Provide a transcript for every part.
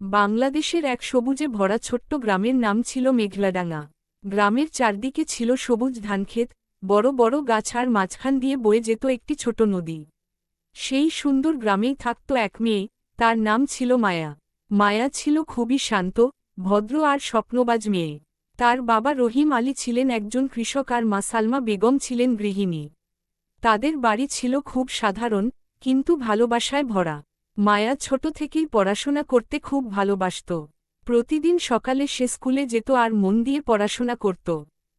বাংলাদেশের এক সবুজে ভরা ছোট্ট গ্রামের নাম ছিল মেঘলাডাঙ্গা। গ্রামের চারদিকে ছিল সবুজ ধানক্ষেত, বড় বড় গাছ আর মাঝখান দিয়ে বয়ে যেত একটি ছোট নদী। সেই সুন্দর গ্রামেই থাকত এক মেয়ে, তার নাম ছিল মায়া। মায়া ছিল খুবই শান্ত, ভদ্র আর স্বপ্নবাজ মেয়ে। তার বাবা রহিম আলী ছিলেন একজন কৃষক আর মা সালমা বেগম ছিলেন গৃহিণী। তাদের বাড়ি ছিল খুব সাধারণ, কিন্তু ভালোবাসায় ভরা। মায়া ছোট থেকেই পড়াশোনা করতে খুব ভালোবাসত। প্রতিদিন সকালে সে স্কুলে যেত আর মন দিয়ে পড়াশোনা করত।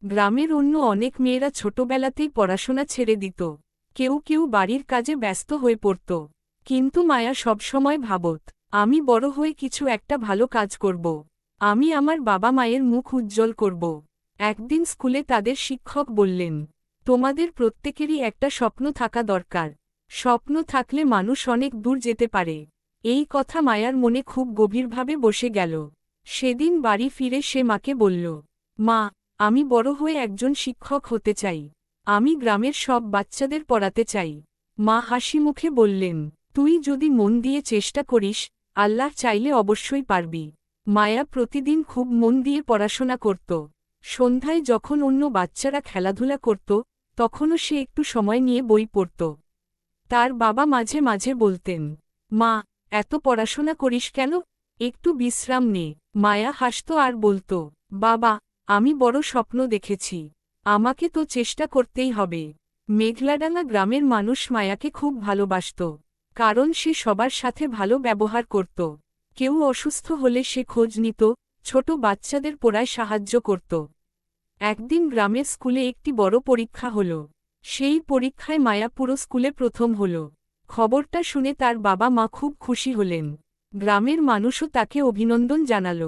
গ্রামের অন্য অনেক মেয়েরা ছোটবেলাতেই পড়াশোনা ছেড়ে দিত। কেউ কেউ বাড়ির কাজে ব্যস্ত হয়ে পড়ত। কিন্তু মায়া সবসময় ভাবত, আমি বড় হয়ে কিছু একটা ভালো কাজ করব। আমি আমার বাবা মায়ের মুখ উজ্জ্বল করব। একদিন স্কুলে তাদের শিক্ষক বললেন, তোমাদের প্রত্যেকেরই একটা স্বপ্ন থাকা দরকার। স্বপ্ন থাকলে মানুষ অনেক দূর যেতে পারে। এই কথা মায়ার মনে খুব গভীরভাবে বসে গেল। সেদিন বাড়ি ফিরে সে মাকে বলল, মা, আমি বড় হয়ে একজন শিক্ষক হতে চাই। আমি গ্রামের সব বাচ্চাদের পড়াতে চাই। মা হাসি মুখে বললেন, তুই যদি মন দিয়ে চেষ্টা করিস, আল্লাহ চাইলে অবশ্যই পারবি। মায়া প্রতিদিন খুব মন দিয়ে পড়াশোনা করত। সন্ধ্যায় যখন অন্য বাচ্চারা খেলাধুলা করত, তখনও সে একটু সময় নিয়ে বই পড়ত। তার বাবা মাঝে মাঝে বলতেন, মা, এত পড়াশোনা করিস কেন? একটু বিশ্রাম নে। মায়া হাসত আর বলত, বাবা, আমি বড় স্বপ্ন দেখেছি। আমাকে তো চেষ্টা করতেই হবে। মেঘলাডাঙ্গা গ্রামের মানুষ মায়াকে খুব ভালোবাসত, কারণ সে সবার সাথে ভালো ব্যবহার করত। কেউ অসুস্থ হলে সে খোঁজ নিত, ছোট বাচ্চাদের পড়ায় সাহায্য করত। একদিন গ্রামের স্কুলে একটি বড় পরীক্ষা হল। সেই পরীক্ষায় মায়া পুরো স্কুলে প্রথম হল। খবরটা শুনে তার বাবা মা খুব খুশি হলেন। গ্রামের মানুষও তাকে অভিনন্দন জানাল।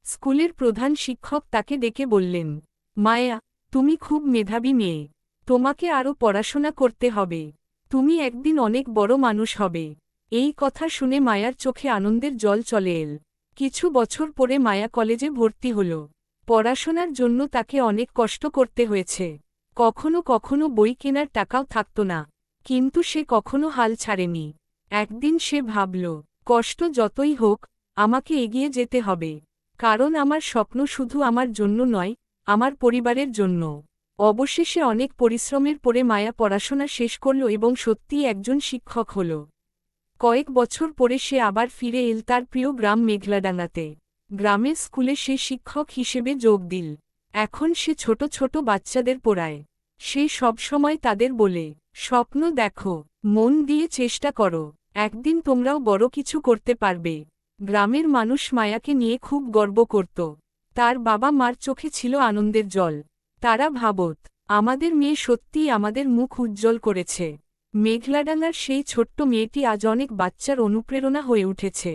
স্কুলের প্রধান শিক্ষক তাকে ডেকে বললেন, মায়া, তুমি খুব মেধাবী মেয়ে। তোমাকে আরও পড়াশোনা করতে হবে। তুমি একদিন অনেক বড় মানুষ হবে। এই কথা শুনে মায়ার চোখে আনন্দের জল চলে এল। কিছু বছর পরে মায়া কলেজে ভর্তি হল। পড়াশোনার জন্য তাকে অনেক কষ্ট করতে হয়েছে। কখনো কখনো বই কেনার টাকাও থাকত না, কিন্তু সে কখনো হাল ছাড়েনি। একদিন সে ভাবল, কষ্ট যতই হোক, আমাকে এগিয়ে যেতে হবে। কারণ আমার স্বপ্ন শুধু আমার জন্য নয়, আমার পরিবারের জন্য। অবশেষে অনেক পরিশ্রমের পরে মায়া পড়াশোনা শেষ করল এবং সত্যিই একজন শিক্ষক হল। কয়েক বছর পরে সে আবার ফিরে এল তার প্রিয় গ্রাম মেঘলাডাঙ্গাতে। গ্রামের স্কুলে সে শিক্ষক হিসেবে যোগ দিল। এখন সে ছোট ছোট বাচ্চাদের পড়ায়। সে সবসময় তাদের বলে, স্বপ্ন দেখো, মন দিয়ে চেষ্টা করো, একদিন তোমরাও বড় কিছু করতে পারবে। গ্রামের মানুষ মায়াকে নিয়ে খুব গর্ব করত। তার বাবা মার চোখে ছিল আনন্দের জল। তারা ভাবত, আমাদের মেয়ে সত্যিই আমাদের মুখ উজ্জ্বল করেছে। মেঘলাডাঙ্গার সেই ছোট্ট মেয়েটি আজ অনেক বাচ্চার অনুপ্রেরণা হয়ে উঠেছে।